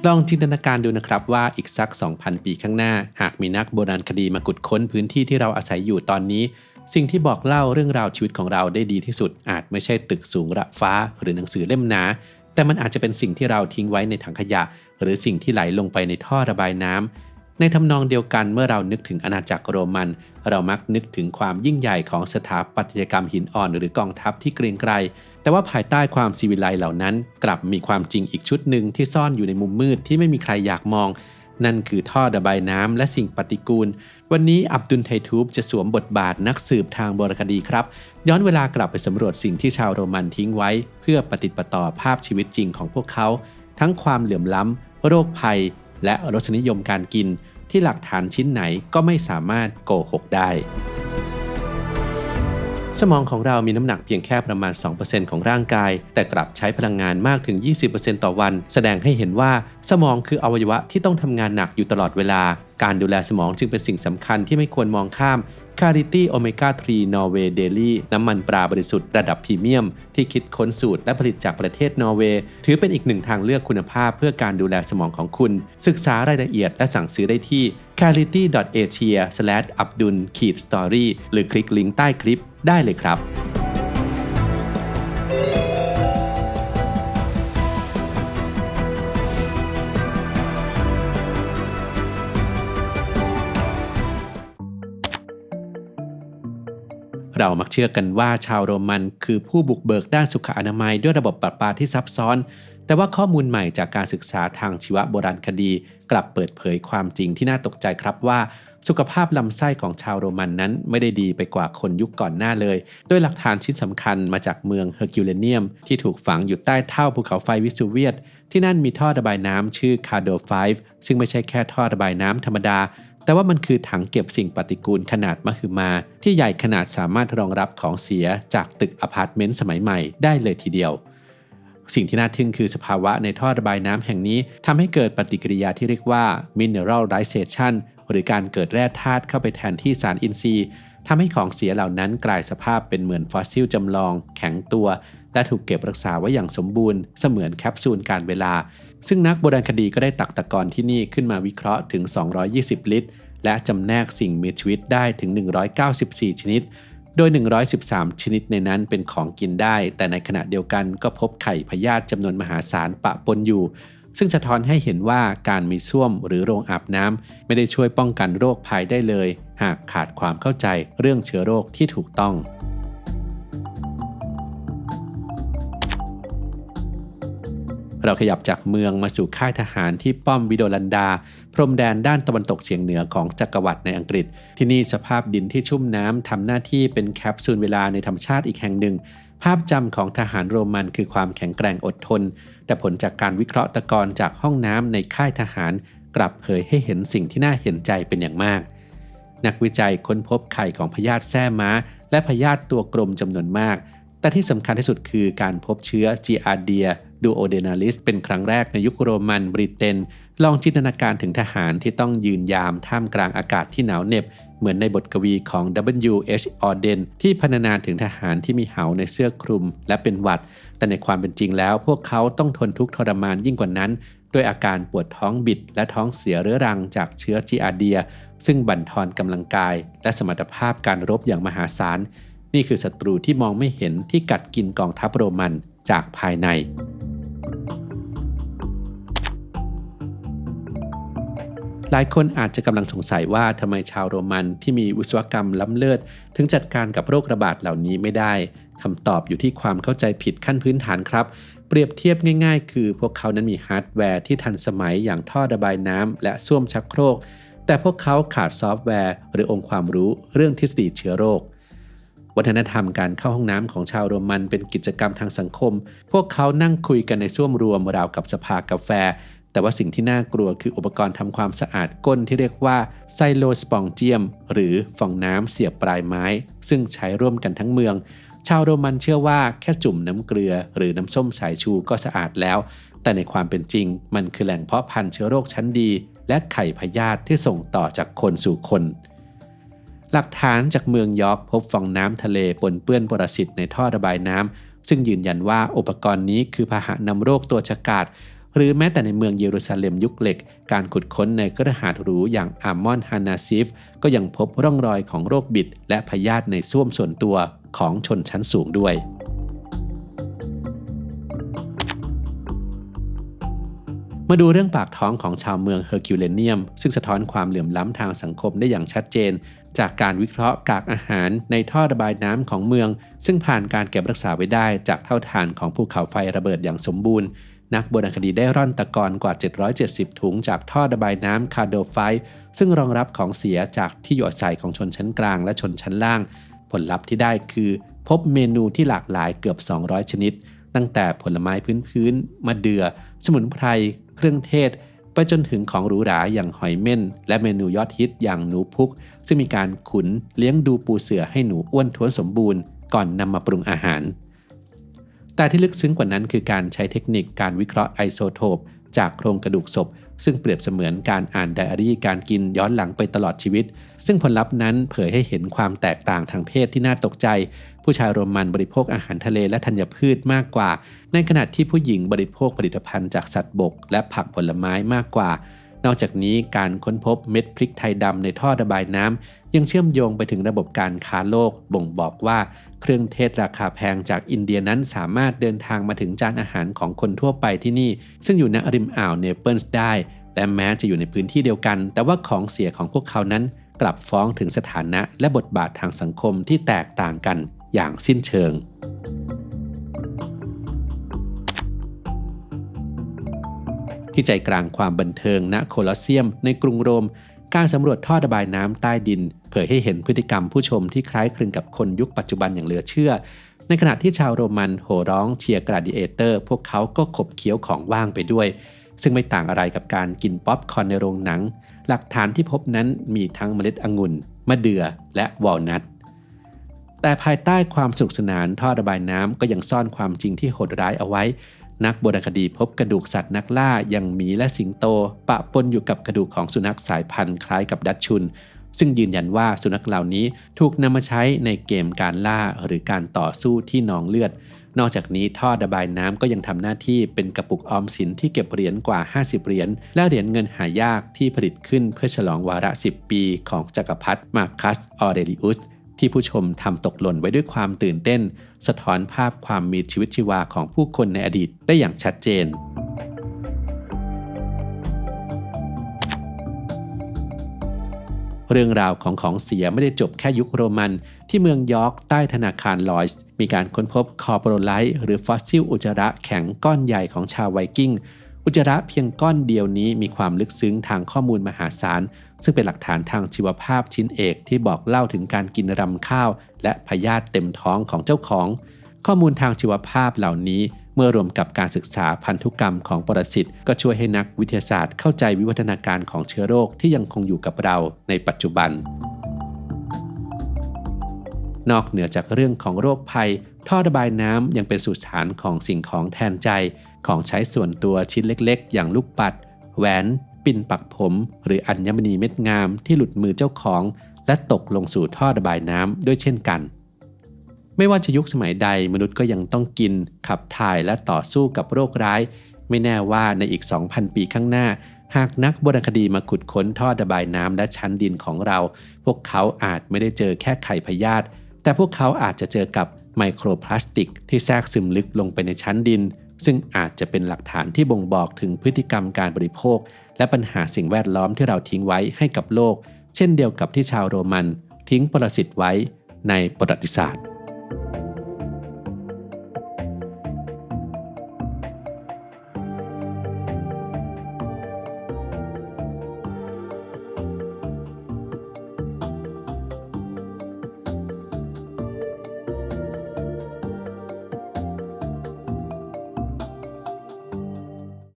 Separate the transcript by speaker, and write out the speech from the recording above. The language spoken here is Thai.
Speaker 1: ลองจินตนาการดูนะครับว่าอีกสัก 2,000 ปีข้างหน้าหากมีนักโบราณคดีมาขุดค้นพื้นที่ที่เราอาศัยอยู่ตอนนี้สิ่งที่บอกเล่าเรื่องราวชีวิตของเราได้ดีที่สุดอาจไม่ใช่ตึกสูงระฟ้าหรือหนังสือเล่มหนาแต่มันอาจจะเป็นสิ่งที่เราทิ้งไว้ในถังขยะหรือสิ่งที่ไหลลงไปในท่อระบายน้ำในทำนองเดียวกันเมื่อเรานึกถึงอาณาจักรโรมันเรามักนึกถึงความยิ่งใหญ่ของสถาปัตยกรรมหินอ่อนหรือกองทัพที่เกรียงไกรแต่ว่าภายใต้ความศิวิไลซ์เหล่านั้นกลับมีความจริงอีกชุดหนึ่งที่ซ่อนอยู่ในมุมมืดที่ไม่มีใครอยากมองนั่นคือท่อระบายน้ำและสิ่งปฏิกูลวันนี้อับดุลไททูบจะสวมบทบาทนักสืบทางโบราณคดีครับย้อนเวลากลับไปสำรวจสิ่งที่ชาวโรมันทิ้งไว้เพื่อปฏิติดต่อภาพชีวิตจริงของพวกเขาทั้งความเหลื่อมล้ำโรคภัยและรสนิยมการกินที่หลักฐานชิ้นไหนก็ไม่สามารถโกหกได้สมองของเรามีน้ำหนักเพียงแค่ประมาณ 2% ของร่างกายแต่กลับใช้พลังงานมากถึง 20% ต่อวันแสดงให้เห็นว่าสมองคืออวัยวะที่ต้องทำงานหนักอยู่ตลอดเวลาการดูแลสมองจึงเป็นสิ่งสำคัญที่ไม่ควรมองข้าม Clarity Omega 3 Norway Daily น้ำมันปลาบริสุทธิ์ระดับพรีเมียมที่คิดค้นสูตรและผลิตจากประเทศนอร์เวย์ถือเป็นอีกหนึ่งทางเลือกคุณภาพเพื่อการดูแลสมองของคุณศึกษารายละเอียดและสั่งซื้อได้ที่ clarity.asia/abdul-story หรือคลิกลิงก์ใต้คลิปได้เลยครับเรามักเชื่อกันว่าชาวโรมันคือผู้บุกเบิกด้านสุขอนามัยด้วยระบบประปาที่ซับซ้อนแต่ว่าข้อมูลใหม่จากการศึกษาทางชีวโบราณคดีกลับเปิดเผยความจริงที่น่าตกใจครับว่าสุขภาพลำไส้ของชาวโรมันนั้นไม่ได้ดีไปกว่าคนยุคก่อนหน้าเลยโดยหลักฐานชิ้นสำคัญมาจากเมืองเฮอร์คิวเลเนียมที่ถูกฝังอยู่ใต้เท่าภูเขาไฟวิสูเวียสที่นั่นมีท่อระบายน้ำชื่อคาโด5ซึ่งไม่ใช่แค่ท่อระบายน้ำธรรมดาแต่ว่ามันคือถังเก็บสิ่งปฏิกูลขนาดมหึมาที่ใหญ่ขนาดสามารถรองรับของเสียจากตึกอพาร์ตเมนต์สมัยใหม่ได้เลยทีเดียวสิ่งที่น่าทึ่งคือสภาวะในท่อระบายน้ำแห่งนี้ทำให้เกิดปฏิกิริยาที่เรียกว่า mineralization หรือการเกิดแร่ธาตุเข้าไปแทนที่สารอินทรีย์ทำให้ของเสียเหล่านั้นกลายสภาพเป็นเหมือนฟอสซิลจำลองแข็งตัวและถูกเก็บรักษาไว้อย่างสมบูรณ์เสมือนแคปซูลการเวลาซึ่งนักโบราณคดีก็ได้ตักตะกอนที่นี่ขึ้นมาวิเคราะห์ถึง220ลิตรและจำแนกสิ่งมีชีวิตได้ถึง194ชนิดโดย113ชนิดในนั้นเป็นของกินได้แต่ในขณะเดียวกันก็พบไข่พยาธิจำนวนมหาศาลปะปนอยู่ซึ่งสะท้อนให้เห็นว่าการมีส้วมหรือโรงอาบน้ำไม่ได้ช่วยป้องกันโรคภัยได้เลยหากขาดความเข้าใจเรื่องเชื้อโรคที่ถูกต้องเราขยับจากเมืองมาสู่ค่ายทหารที่ป้อมวิโดลันดาพรมแดนด้านตะวันตกเฉียงเหนือของจักรวรรดิในอังกฤษที่นี่สภาพดินที่ชุ่มน้ำทำหน้าที่เป็นแคปซูลเวลาในธรรมชาติอีกแห่งหนึ่งภาพจำของทหารโรมันคือความแข็งแกร่งอดทนแต่ผลจากการวิเคราะห์ตะกอนจากห้องน้ำในค่ายทหารกลับเผยให้เห็นสิ่งที่น่าเห็นใจเป็นอย่างมากนักวิจัยค้นพบไข่ของพยาธิแส้ม้าและพยาธิตัวกลมจำนวนมากแต่ที่สำคัญที่สุดคือการพบเชื้อ Giardia duodenalis เป็นครั้งแรกในยุคโรมันบริเตนลองจินตนาการถึงทหารที่ต้องยืนยามท่ามกลางอากาศที่หนาวเหน็บเหมือนในบทกวีของ W.H. Auden ที่พรรณนาถึงทหารที่มีเหาในเสื้อคลุมและเป็นหวัดแต่ในความเป็นจริงแล้วพวกเขาต้องทนทุกข์ทรมานยิ่งกว่านั้นด้วยอาการปวดท้องบิดและท้องเสียเรื้อรังจากเชื้อ Giardia ซึ่งบั่นทอนกำลังกายและสมรรถภาพการรบอย่างมหาศาลนี่คือศัตรูที่มองไม่เห็นที่กัดกินกองทัพโรมันจากภายในหลายคนอาจจะกำลังสงสัยว่าทำไมชาวโรมันที่มีวิศวกรรมล้ำเลิศถึงจัดการกับโรคระบาดเหล่านี้ไม่ได้คำตอบอยู่ที่ความเข้าใจผิดขั้นพื้นฐานครับเปรียบเทียบง่ายๆคือพวกเขานั้นมีฮาร์ดแวร์ที่ทันสมัยอย่างท่อระบายน้ำและส้วมชักโครกแต่พวกเขาขาดซอฟต์แวร์หรือองค์ความรู้เรื่องทฤษฎีเชื้อโรควัฒนธรรมการเข้าห้องน้ำของชาวโรมันเป็นกิจกรรมทางสังคมพวกเขานั่งคุยกันในส้วมรวมราวกับสภากาแฟแต่ว่าสิ่งที่น่ากลัวคืออุปกรณ์ทำความสะอาดก้นที่เรียกว่าไซโลสปองเจียมหรือฟองน้ำเสียบปลายไม้ซึ่งใช้ร่วมกันทั้งเมืองชาวโรมันเชื่อว่าแค่จุ่มน้ำเกลือหรือน้ำส้มสายชูก็สะอาดแล้วแต่ในความเป็นจริงมันคือแหล่งเพาะพันธุ์เชื้อโรคชั้นดีและไข่พยาธิที่ส่งต่อจากคนสู่คนหลักฐานจากเมืองยอร์กพบฟองน้ำทะเลปนเปื้อนปรสิตในท่อระบายน้ำซึ่งยืนยันว่าอุปกรณ์นี้คือพาหะนำโรคตัวฉกาจ หรือแม้แต่ในเมืองเยรูซาเล็มยุคเหล็กการขุดค้นในคฤหาสน์หรูอย่างอามอนฮานาซิฟก็ยังพบร่องรอยของโรคบิดและพยาธิในส้วมส่วนตัวของชนชั้นสูงด้วยมาดูเรื่องปากท้องของชาวเมืองเฮอร์คิวเลเนียมซึ่งสะท้อนความเหลื่อมล้ำทางสังคมได้อย่างชัดเจนจากการวิเคราะห์กากอาหารในท่อระบายน้ำของเมืองซึ่งผ่านการเก็บรักษาไว้ได้จากเท่าฐานของภูเขาไฟระเบิดอย่างสมบูรณ์นักโบราณคดีได้ร่อนตะกอนกว่า770ถุงจากท่อระบายน้ำคาร์โดไฟซึ่งรองรับของเสียจากที่อยู่อาศัยของชนชั้นกลางและชนชั้นล่างผลลัพธ์ที่ได้คือพบเมนูที่หลากหลายเกือบ200ชนิดตั้งแต่ผลไม้พื้นมะเดื่อสมุนไพรเครื่องเทศไปจนถึงของหรูหราอย่างหอยเม่นและเมนูยอดฮิตอย่างหนูพุกซึ่งมีการขุนเลี้ยงดูปูเสือให้หนูอ้วนท้วนสมบูรณ์ก่อนนำมาปรุงอาหารแต่ที่ลึกซึ้งกว่านั้นคือการใช้เทคนิคการวิเคราะห์ไอโซโทปจากโครงกระดูกศพซึ่งเปรียบเสมือนการอ่านไดอารี่การกินย้อนหลังไปตลอดชีวิตซึ่งผลลัพธ์นั้นเผยให้เห็นความแตกต่างทางเพศที่น่าตกใจผู้ชายโรมันบริโภคอาหารทะเลและธัญพืชมากกว่าในขณะที่ผู้หญิงบริโภคผลิตภัณฑ์จากสัตว์บกและผักผลไม้มากกว่านอกจากนี้การค้นพบเม็ดพริกไทยดำในท่อระบายน้ำยังเชื่อมโยงไปถึงระบบการค้าโลกบ่งบอกว่าเครื่องเทศราคาแพงจากอินเดียนั้นสามารถเดินทางมาถึงจานอาหารของคนทั่วไปที่นี่ซึ่งอยู่ณริมอ่าวเนเปิลส์ได้และแม้จะอยู่ในพื้นที่เดียวกันแต่ว่าของเสียของพวกเขานั้นกลับฟ้องถึงสถานะและบทบาททางสังคมที่แตกต่างกันอย่างสิ้นเชิงที่ใจกลางความบันเทิงณโคลอสเซียมในกรุงโรมการสำรวจท่อระบายน้ำใต้ดินเผยให้เห็นพฤติกรรมผู้ชมที่คล้ายคลึงกับคนยุคปัจจุบันอย่างเหลือเชื่อในขณะที่ชาวโรมันโห่ร้องเชียร์กราดิเอเตอร์พวกเขาก็ขบเคี้ยวของว่างไปด้วยซึ่งไม่ต่างอะไรกับการกินป๊อปคอร์นในโรงหนังหลักฐานที่พบนั้นมีทั้งเมล็ดองุ่นมะเดื่อและวอลนัทแต่ภายใต้ความสนุกสนานท่อระบายน้ำก็ยังซ่อนความจริงที่โหดร้ายเอาไว้นักโบราณคดีพบกระดูกสัตว์นักล่าอย่างหมีและสิงโตปะปนอยู่กับกระดูกของสุนัขสายพันธุ์คล้ายกับดัชชุนซึ่งยืนยันว่าสุนัขเหล่านี้ถูกนำมาใช้ในเกมการล่าหรือการต่อสู้ที่นองเลือดนอกจากนี้ท่อระบายน้ำก็ยังทำหน้าที่เป็นกระปุกออมสินที่เก็บเหรียญกว่า50เหรียญและเหรียญเงินหายากที่ผลิตขึ้นเพื่อฉลองวาระ10ปีของจักรพรรดิมาร์คัสออเรลิอุสที่ผู้ชมทำตกหล่นไว้ด้วยความตื่นเต้นสะท้อนภาพความมีชีวิตชีวาของผู้คนในอดีตได้อย่างชัดเจนเรื่องราวของเสียไม่ได้จบแค่ยุคโรมันที่เมืองยอร์กใต้ธนาคารลอยส์มีการค้นพบคอร์โปโรไลต์หรือฟอสซิลอุจจาระแข็งก้อนใหญ่ของชาวไวกิ้งอุจจาระเพียงก้อนเดียวนี้มีความลึกซึ้งทางข้อมูลมหาศาลซึ่งเป็นหลักฐานทางชีวภาพชิ้นเอกที่บอกเล่าถึงการกินรำข้าวและพยาธิเต็มท้องของเจ้าของข้อมูลทางชีวภาพเหล่านี้เมื่อรวมกับการศึกษาพันธุกรรมของปรสิตก็ช่วยให้นักวิทยาศาสตร์เข้าใจวิวัฒนาการของเชื้อโรคที่ยังคงอยู่กับเราในปัจจุบันนอกเหนือจากเรื่องของโรคภัยท่อระบายน้ำยังเป็นสุสานของสิ่งของแทนใจของใช้ส่วนตัวชิ้นเล็กๆอย่างลูกปัดแหวนปิ่นปักผมหรืออัญมณีเม็ดงามที่หลุดมือเจ้าของและตกลงสู่ท่อระบายน้ำด้วยเช่นกันไม่ว่าจะยุคสมัยใดมนุษย์ก็ยังต้องกินขับถ่ายและต่อสู้กับโรคร้ายไม่แน่ว่าในอีก 2,000 ปีข้างหน้าหากนักโบราณคดีมาขุดค้นท่อระบายน้ำและชั้นดินของเราพวกเขาอาจไม่ได้เจอแค่ไข่พยาธิแต่พวกเขาอาจจะเจอกับไมโครพลาสติกที่แทรกซึมลึกลงไปในชั้นดินซึ่งอาจจะเป็นหลักฐานที่บ่งบอกถึงพฤติกรรมการบริโภคและปัญหาสิ่งแวดล้อมที่เราทิ้งไว้ให้กับโลกเช่นเดียวกับที่ชาวโรมันทิ้งปรสิตไว้ในประวัติศาสตร์